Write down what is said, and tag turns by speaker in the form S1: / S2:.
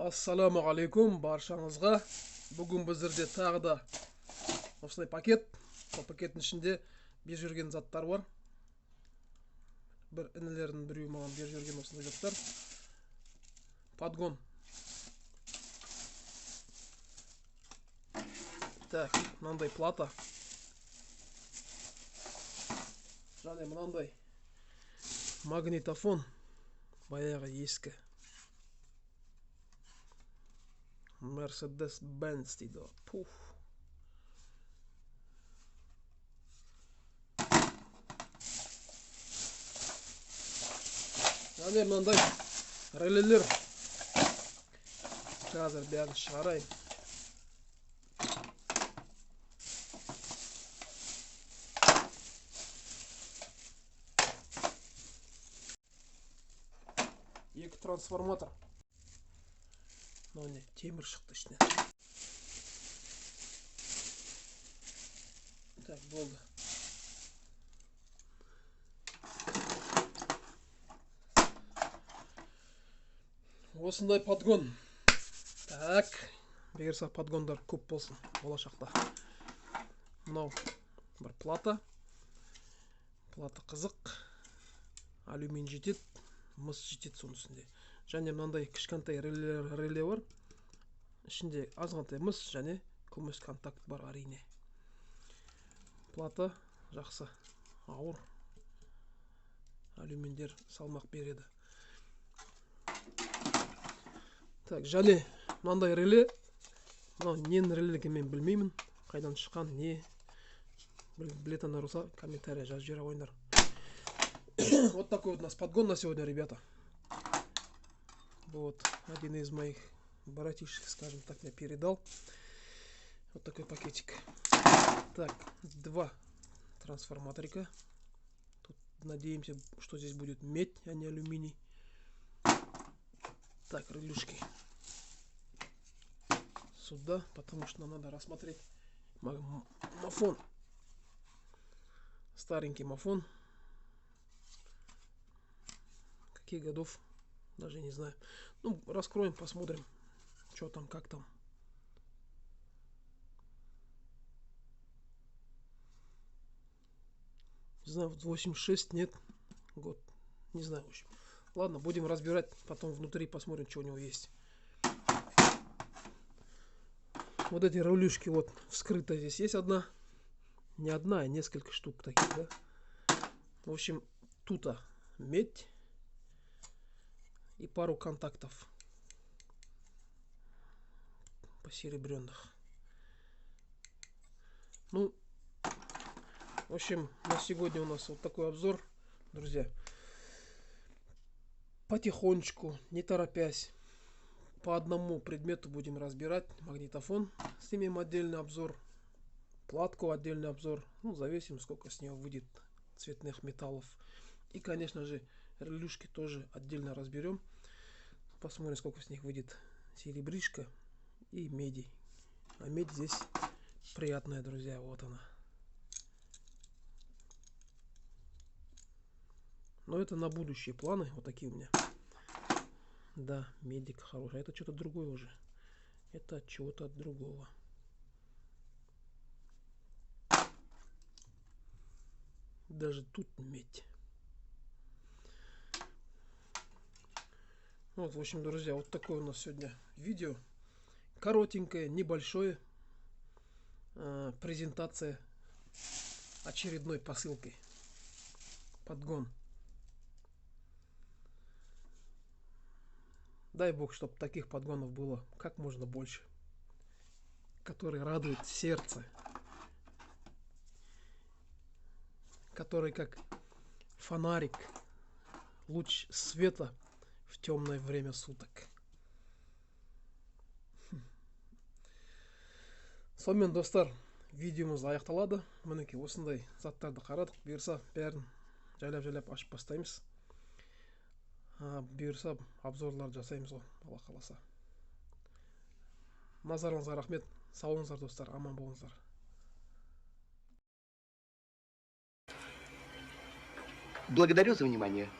S1: Ассаламуалейкум баршаңызға. Бүгін біздерде тағы да осындай пакет. Бұл пакеттің ішінде беріп жүрген заттар бар. Бір інілердің біреуі маған беріп жүрген осындай заттар. Подгон. Так, мынандай плата. Және мынандай магнитофон. Баяғы ескі. Mercedes-Benz дейді. Пуф. Және мынандай релелер. Қазір бәрін шығарайын. Екі трансформатор. Не, темір шықты ішінен. Так, болды. Осындай подгон. Так, бұйырса подгондар көп болсын болашақта. Мынау бір плата. Плата қызық. Алюмин жетеді, мыс жетеді соның үстінде. Және мынандай кішкентай реле бар. Ішінде азғантай мыс және күміс контакт бар әрине. Плата жақсы, ауыр. Алюминдер салмақ береді. Так, және мынандай реле. Мынау ненің релеге мен білмеймін. Қайдан шыққан, не. Білетін болса комментария жазып жібере қойыңдар. Вот такой вот у нас подгон на сегодня, ребята. Вот, один из моих братишек, скажем так, мне передал. Вот такой пакетик. Так, два трансформаторика. Тут надеемся, что здесь будет медь, а не алюминий. Так, релюшки сюда, потому что нам надо рассмотреть мафон. Старенький мафон. Каких годов? Даже не знаю. Ну, раскроем, посмотрим, что там, как там. Не знаю, 86, нет, год. Не знаю, в общем. Ладно, будем разбирать, потом внутри посмотрим, что у него есть. Вот эти рулюшки вот вскрыто здесь есть одна. Не одна, а несколько штук таких, да. В общем, тут медь. И пару контактов посеребренных. Ну, в общем, на сегодня у нас вот такой обзор, друзья. Потихонечку, не торопясь, по одному предмету будем разбирать. Магнитофон, снимем отдельный обзор. Платку отдельный обзор. Ну, зависим, сколько с него выйдет цветных металлов. И, конечно же, релюшки тоже отдельно разберем. Посмотрим, сколько с них выйдет серебришка и меди. А медь здесь приятная, друзья. Вот она. Но это на будущие планы. Вот такие у меня. Да, медик хороший. Это что-то другое уже. Это от чего-то от другого. Даже тут медь. Вот, в общем, друзья, вот такое у нас сегодня видео. Коротенькое, небольшое. Презентация очередной посылкой. Подгон. Дай бог, чтобы таких подгонов было как можно больше. Которые радуют сердце. Который как фонарик. Луч света в темное время суток. Сонымен достар, видеомыз аяқталады. Мінекей осындай заттарды қарадық. Бұйырса бәрін жайлап ашып бастаймыз. Бұйырса обзорларды жасаймыз ғой, Алла қаласа. Назарыңызға рахмет. Сау болыңыздар достар, аман болыңыздар.
S2: Благодарю за внимание.